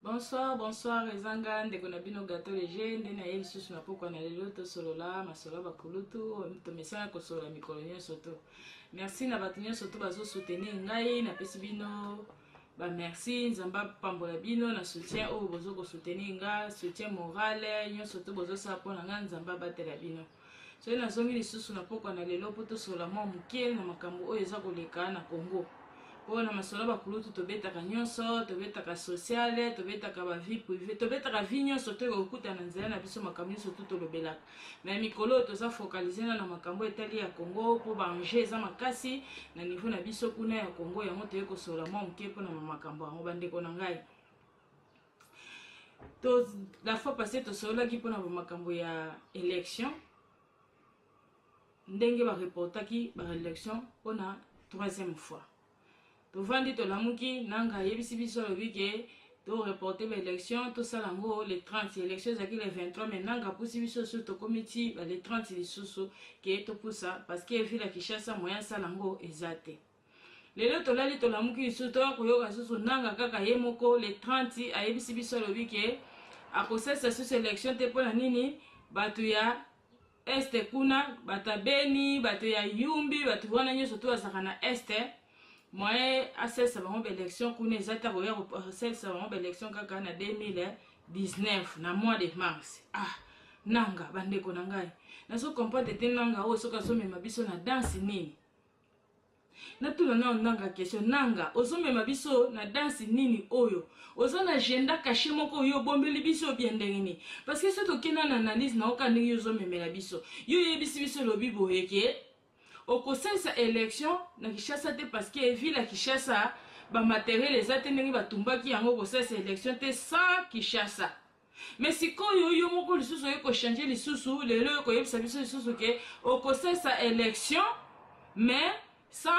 Bonsoir, bonsoir, Ezanga, ndeko na bino gato leje, ndena ye lisusu na pokwa na lelo to solola, masolo bakulutu, to mesana ko solola mikolo nyonso to. Merci na bato nyonso to bazo soutenir ngai, na pesi bino ba merci, nzamba pambola bino na soutien o bozo ko soutenir nga, soutien moral, nyonso to bozo sa pona nga nzamba batela bino. So na zongi lisusu na pokwa na lelo poto solola mwa muke na makambo oyo eza koleka na Congo. Pona masolo bakulutu tobetaka nyonso, tobetaka sociale, tobetaka ba vie privée, tobetaka vie nyonso to okuta na nzela na biso makambo nyonso to tolobelaka. Mais mikolo toza focaliser na makambo etali ya Congo po ba enjeu eza makasi na niveau na biso kuna ya Congo yango toye kosola mwa muke pona makambo yango bandeko na ngai. To la fois passée tosola ki pona makambo ya élection. Ndenge ba reportaki ba élection pona troisième fois. Tovandi to lamuki nanga yebisi biso lobike to reporter l'élection to salango le 30 élection zaki le 23 mais nanga pusi biso sur to committee le 30 lisusu ke to pusa parce que vila Kinshasa moyen salango ezate. Lelo to lali to lamuki lisusu to koyoka susu nanga kaka yemoko le 30 ayebisi biso lobike akosesa sur élection te pona nini batu ya este kuna batabeni batu ya yumbi batu wana nyoso to azakana este. Moi, à cette élection, qu'on est à cette élection en 2019, na mois de mars. Ah, nanga, bande ko nangai. Na so comprendre te nanga o so ka so mema biso na danse nini. Na tuna na nanga question nanga, o so mema biso na danse nini oyo. O so na agenda caché moko yo bombeli biso bien ndengini. Parce que ce to kina na analyse na oka ndenge yo zo memela biso. Yo yebisi biso lobi boyeke. Au conseil sa élection na Kinshasa te parce que ville à Kinshasa ba matériel les atenengi ba tumbaki yango conseil sa élection te sans Kinshasa. Mais si ko yo moko lisusu yo ko changer lisusu lelo ko yebisa biso lisusu ke au conseil sa élection mais sans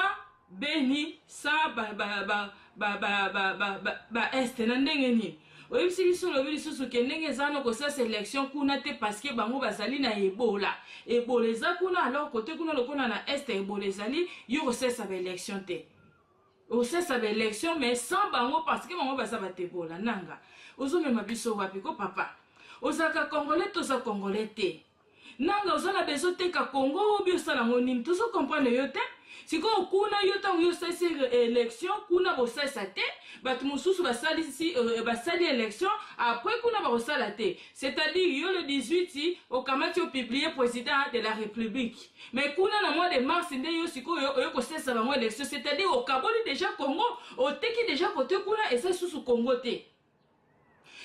Beni sans ba est na ndenge ni. Oyebisi biso lobi lisusu ke ndenge ezana ko sa sélection kuna te parce que bango bazali na Ebola. Ebola eza kuna alors côté kuna lokona na est Ebola ezali yo kosesa ba élection te. Osesa ba élection mais sans bango parce que bango baza ba Ebola nanga. Ozomema biso wapi ko papa. Ozaka congolais to za congolais te. Nanga ozana beso te ka Congo obi osala ngoni to so comprendre yo te. Siko kuna yo tango yo sesi élection kuna bo sesa te batu mususu basali si basali élection après kuna ba osala te c'est-à-dire yo le 18 au kamati au publier président de la République mais kuna na mois de mars nde yo siko yo ko sesa ba mois élection c'est-à-dire au kaboli déjà Congo au teki déjà côté kuna et ça sous Congo te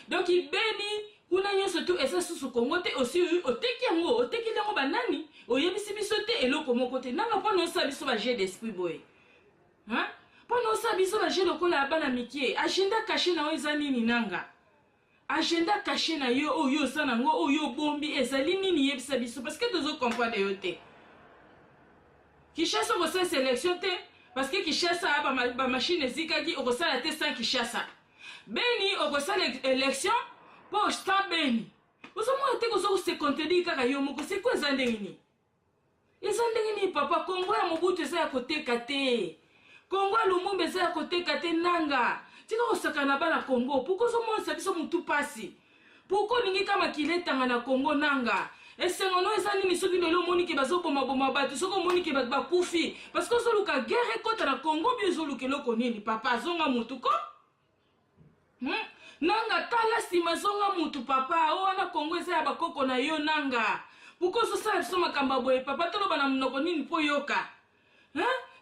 donc il béni kuna nyonso tu esa susu Congo te aussi oteki yango oteki yango banani oyebisi biso te eloko moko te nanga pona osa biso ba jeu d'esprit boy hein pona osa biso ba jeu lokola bana mikie agenda caché na eza nini nanga agenda caché na yo oyo sana ngo oyo bombi ezali nini yebisa biso parce que tozo comprendre yo te Kinshasa ko sa sélection te parce que Kinshasa ba machine zikaki okosala te sans Kinshasa Beni okosala élection pour sta Beni. Vous avez dit que vous se contredire kaka yo moko c'est quoi ça ndengini? Eza ndengini papa Congo ya Mobutu eza ya côté kate. Congo ya Lumumba eza ya côté kate nanga. Tika osakana bana Congo. Pourquoi zo mo sabiso mutu pasi? Pourquoi ningi kama kiletanga na Congo nanga? Esengono eza nini soki lelo moni ke bazo boma batu soko moni ke ba kufi parce que zo luka guerre contre na Congo bizo lukelo konini papa zonga mutu ko? Nanga tala sima zonga mutu papa o wana Congo eza ya bakoko na yo nanga puko so sala biso makamba boye papa tolo bana mnoko nini po yoka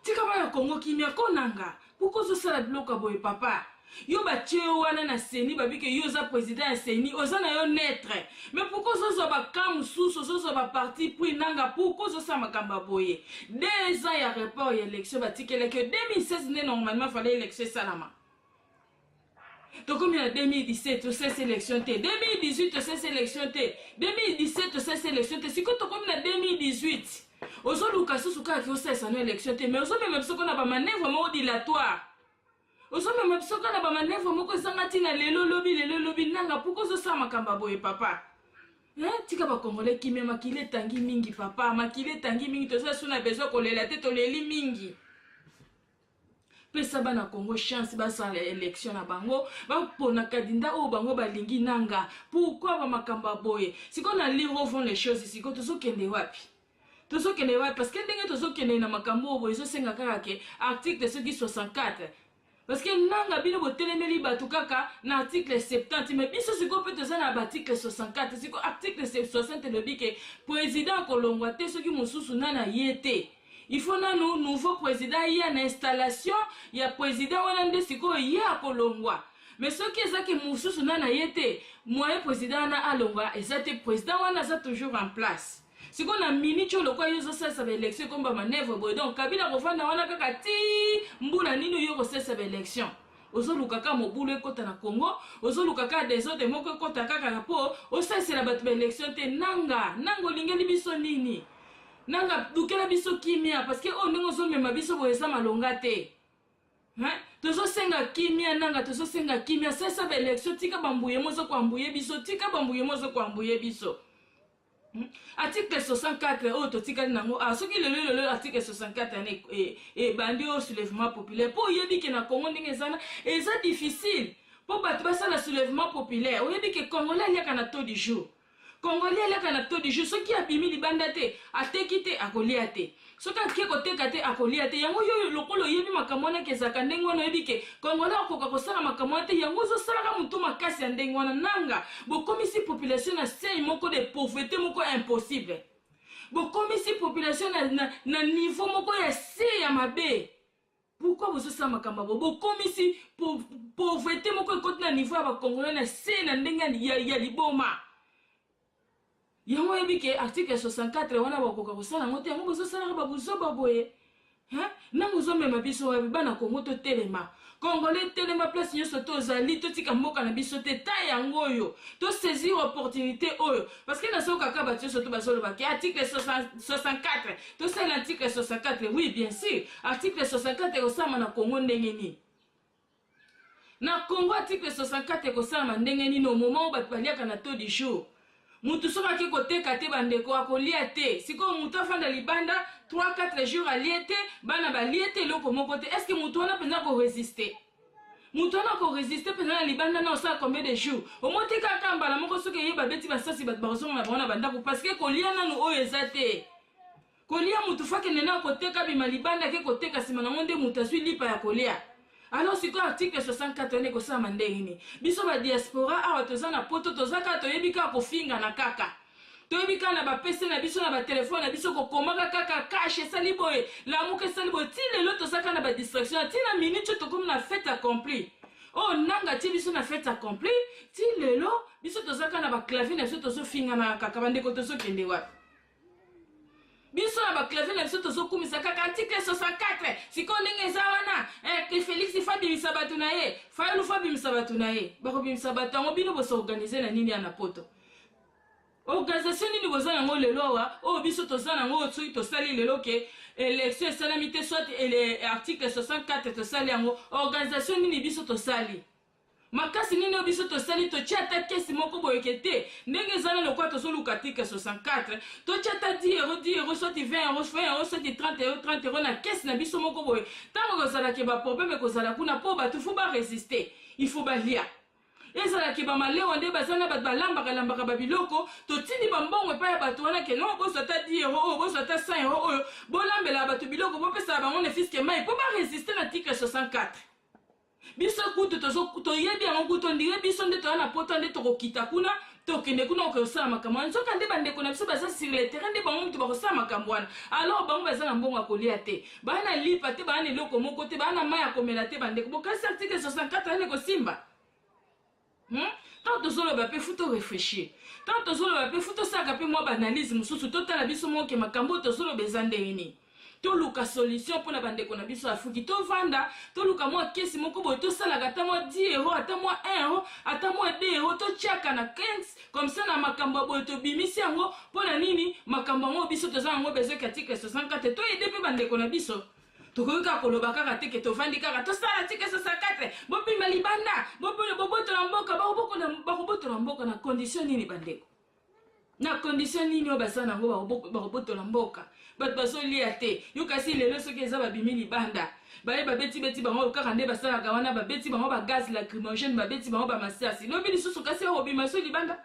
tika bana Congo kimia ko nanga puko so sala biloko boye papa yo batie wana na seni babike yo za président ya seni oza na yo netre mais puko so so ba kam susu so so ba parti puis nanga puko so sa makamba boye 2 ans ya report ya élection batikele que 2016 ne normalement fallait élection salama. Donc comme il y a 2017, tu sais sélection T. 2018, tu sais sélection T. 2017, tu sais sélection T. Si quand tu comme il y a 2018, aux autres cas, ce cas qui osait ça élection T. Mais aux autres même ce qu'on a pas manœuvre dilatoire. Aux autres même ce qu'on a pas manœuvre moi que ça matina lelo lobby nanga pourquoi ça makamba boy papa. Hein, tika ba congolais qui même makile tangi mingi papa, makile tangi mingi to ça on a besoin qu'on les la tête on les mingi. pesa bana Congo chance basala élection na bango bapona kadinda o bango balingi nanga. Pourquoi ba makamba boye? Si qu'on a lire au fond les choses ici, ko tozokende wapi? Tozokende wapi? Parce que ndenge tozokende na makambo boye ezosenga kaka ke article soki 64. Parce que nanga bino botelemeli batu kaka na article 70, mais biso siko pe toza na article 64, siko article 60 lobi ke président kolongwa te soki mususu nana yete. Il faut na nouveau président y a une installation, il y a président wana nde siko y a kolongwa. Mais soki ezaki mususu nana yete, moyen président na alongwa, ezate président wana za toujours en place. Si on a mini cho lokwa yozo sesa ba élection comme ba manœuvre boy donc kabila kofanda wana kaka ti mbula nini yo sesa ba élection ozo lukaka mobulu ekota na Congo ozo lukaka des autres moko ekota kaka na po osesela ba élection te nanga lingeli biso nini nanga dukela biso kimia parce que on ngo zo mema biso boyesa malonga te hein tozo senga kimia nanga tozo senga kimia sesa ba élection tika bambuye mozo kwa mbuye biso tika bambuye mozo kwa mbuye biso. Article 64 auto tikali nango soki le article 64 et bandi au soulèvement populaire pour yebi ke na Congo ndenge ezana eza difficile pour batu basala soulèvement populaire oyebi ke Congolais liaka na taux du jour Congolais liaka na taux du jour soki abimi libanda te ateki te akolia te soki ake koteka te akolia te yango yo lokolo yebi makambo wana kezaka ndenge wana oyebi ke Congolais akoka kosala makambo te yango ozosalaka mutu makasi ya ndenge wana nanga bokomisi population na sei moko de pauvreté moko impossible bokomisi population na niveau moko ya sei ya mabe. Pourquoi vous osala makambo bokomisi pauvreté moko ekoti na niveau ya bakongolais na sei na ndenge ya liboma. Yango yebi ke article 64 wana bakoka kosala ngote yango bozosala babuzo baboye hein nango zomema biso wa bana Congo to telema Congolais telema place nyonso to zali to tika mboka na biso te ta yango yo to saisir opportunité oyo parce que na soka ka batio soto bazolo ba ke article 64 to c'est l'article 64 oui bien sûr article 64 osama na Congo ndenge ni na Congo article 64 osama ndenge ni no moment ba baliaka na taux du jour. Mutu soka ki koteka te bandeko akolia te siko mutu afanda libanda 3-4 jours alie te bana balie te loko moko te. Est-ce que mutu wana penza ko résister mutu wana ko résister penza na libanda na osala combien de jours omote kaka mbala moko soki yeba beti basasi bat baroso na bana bandako parce que kolia nanu oyo ezate kolia mutu fake nena koteka bima libanda ke koteka sima na monde mutu asui lipa ya kolia. Alors si quoi article 64 ne ko sa mandengini biso ba diaspora awa tozana poto tozaka toyebika ko finga na kaka toyebika na ba PC na biso na ba téléphone na biso ko komaka kaka cash sali boy la muke sali boy ti lelo tozaka na ba distraction ti na minute to comme na fête accomplie oh nanga ti biso na fête accomplie ti lelo biso tozaka na ba clavier na biso tozo finga na kaka bandeko tozo kende wapi biso na ba clavier na biso tozo kumisa kaka article 64 siko ndenge za wana que Félix Fabi misabatu na ye Fayulu Fabi misabatu na ye bako misabatu ngo bino boso organiser na nini ana poto organisation nini boza nango lelo wa o biso tozana ngo tsu to sali lelo ke élection salamité soit les article 64 to sali ngo organisation nini biso to sali makasi nini biso to sali to chata kesi moko boyekete ndenge zana lokwa to solo article 64 to chata 10 euros soit 20 euros soit 30 euros na kesi na biso moko boye tango kozala ke ba problème kozala kuna po ba tufu ba résister il faut ba lia ezala ke ba malewa nde bazana ba lambaka ba biloko to tindi ba mbongo pa ya bato wana ke non bo sota 10 euros bo sota 100 euros oyo bo lambela bato biloko bo pesa ba ngone fiske mai po ba résister na article 64 biso kutu to yebi yango kutu ndire biso nde to na poto nde to kokita kuna to kende kuna okosala makambo wana soka nde bandeko na biso baza sur le terrain nde bango mutu bakosala makambo wana alors bango baza na mbongo akolia te bana lipa te bana eloko moko te bana mai akomela te bandeko bokasi article 64 ane kosimba tant tozoloba pe futo réfléchir tant tozoloba pe futo saka pe mwa banalize mosusu totala biso moke makambo tozoloba eza ndenge nini toluka solution pour na bandeko na biso afuki to vanda toluka mwa kesi moko boye to sala ata mwa 10 euros ata mwa 1 euro ata mwa 2 euros to chaka na 15 comme ça na makambo boye to bimisi yango pona nini makambo ngo biso to za ngo besoin article 64 to aider pe bandeko na biso tokoyoka koloba kaka te ke to vandi kaka to sala article 64 bo pima libanda bo boto na mboka ba boto na mboka na condition nini bandeko na condition nini oyo baza nango bakobotola mboka bato bazolia te yo kasi lelo soki eza babimi libanda baye babeti bango kaka nde basalaka wana babeti bango bagaz lacrymogène babeti bango bamasasi lobi lisusu kasi bakobima so libanda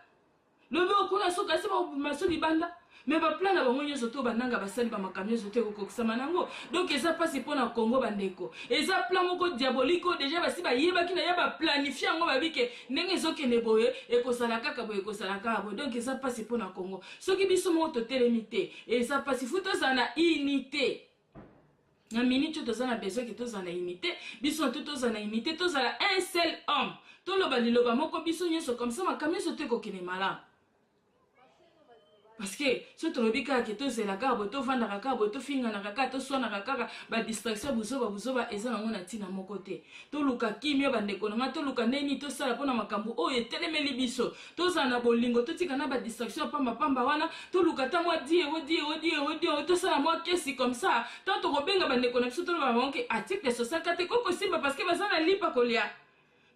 lobi okuna so kasi bakobima so libanda mais baplan na bango nyonso to bananga basali bamakambo nyonso te ekokokisama nango donc eza mpasi mpo na congo bandeko eza plan moko diabolique oyo deja basi bayebaki na ye baplanifie yango babike ndenge ezokende boye ekosala kaka boye ekosala kaka boye donc eza mpasi mpo na congo soki biso moko totelemi te eza mpasi fu tozala na unité na minute oyo toza na besoin ke tozala na unité biso to tozala na unité tozala un seul homme toloba liloba moko biso nyonso comme ça makambo nyonso to ekokende malamu. Parce que si tu as kaka ke tozela kaka boye tovandaka kaka boye tofinganaka kaka toswanaka kaka badistraction buzoba eza nango na ntina moko te toluka kimia bandeko nanga toluka ndeni tosala mpona makambo oyo etelemeli biso tozala na bolingo totika na badistraction pamba wana toluka ta mwa die tosala mwa kesi comme ça tant tokobenga bandeko na biso toloba bango ke article 64 te kokosimba parce que baza na lipa kolia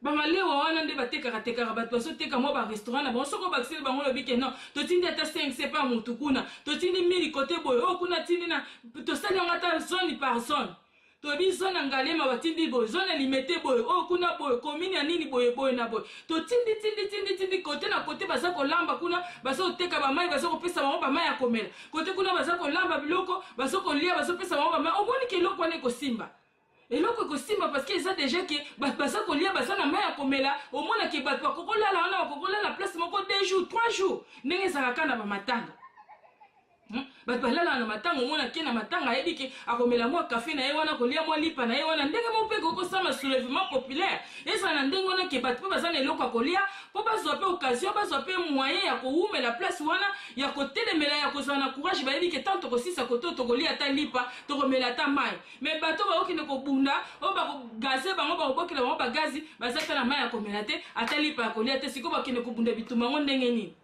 bamalewa wana nde batekaka bato bazoteka mwa barestaurant na bango soko bakiseli bango lobi ke non totindi ata 5 sepa mutu kuna totindi 1000 kote boye oyo kuna tindi na tosali yango ata zone par zone toyebi zone ya ngalema batindi boye zone ya limete boye oyo kuna boye komini ya nini boye na boye totindi kote na kote baza kolamba kuna baza koteka bamai baza kopesa bango bamai ya komela kote kuna baza kolamba biloko baza kolia bazopesa bango bamai omoni ke eloko wana ekosimba eloko ekosimba parce que eza déjà ke bato baza kolia baza na mai ya komela omona ke bato bakokolala wana bakokolala place moko 2 jours 3 jours ndenge ezalaka na bamatanga bato balala na matanga omona ke na matanga ayebi ke akomela mwa kafe na ye wana kolia mwa lipa na ye wana ndenge mo mpe kokosama soulèvement populaire ezala na ndenge wana ke bato mpe baza na eloko ya kolia mpo bazwa mpe occasion bazwa mpe moyen ya kowumela place wana ya kotelemela ya kozala na courage bayebi ke tant tokosisa kote tokolia ata lipa tokomela ata mai mais bato bakokende kobunda oyo bakogaze bango bakobokela bango bagazi baza ta na mai ya komela te ata lipa ya kolia te sikoyo bakende kobunda bitumba yango ndenge nini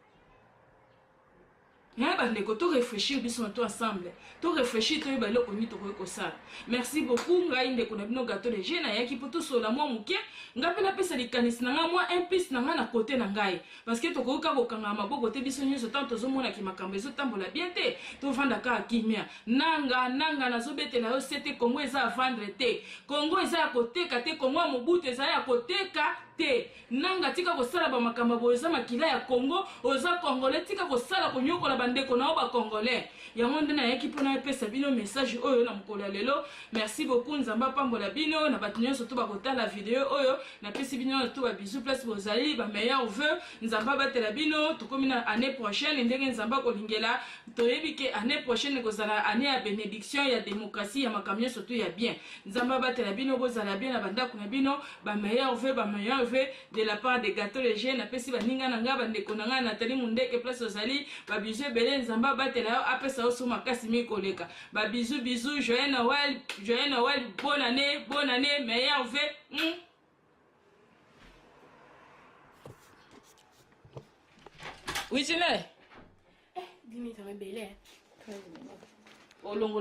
bandeko to réfléchir biso to ensemble to réfléchir to yeba eloko nini tokoki kosala merci beaucoup ngai ndeko na bino gato de jeune ayaki mpo tosola mwa moke ngai mpe napesa likanisi na ngai mwa impulse na ngai na kote na ngai parce que tokoki kaka kokanga maboko te biso nyonso ntango tozomonaki makambo ezotambola bien te tovanda kaka kimia nanga nazobetela yo se te kongo eza ya vendre te kongo eza ya koteka te kongo ya mobutu eza ya koteka te nanga tika kosala bamakambo boye eza makila ya kongo oza congolais tika kosala konyokola bandeko na o bacongolais yango nde nayaki mpona epesa bino message oyo na mokolo ya lelo merci beaucoup nzambe apambola bino na bato nyonso to bakotala video oyo napesi bino to babizu place bozali bameilleur vœu nzambe abatela bino tokomi na année prochaine ndenge nzambe akolingela toyebi ke année prochaine ekozala année ya bénédiction ya démocratie ya makambo nyonso to ya bien nzambe abatela bino bozala bien na bandako na bino bameilleur vœu de la part de gâteau léger napesi baninga na nga bandeko na nga Nathalie Mundeke place ozali babizu ebele nzambe abatela yo apesa oso makasi mikoleka babizu joyeux Noël bonne année meilleur vœu oui tu l'es Dimitri rebelle. Olongo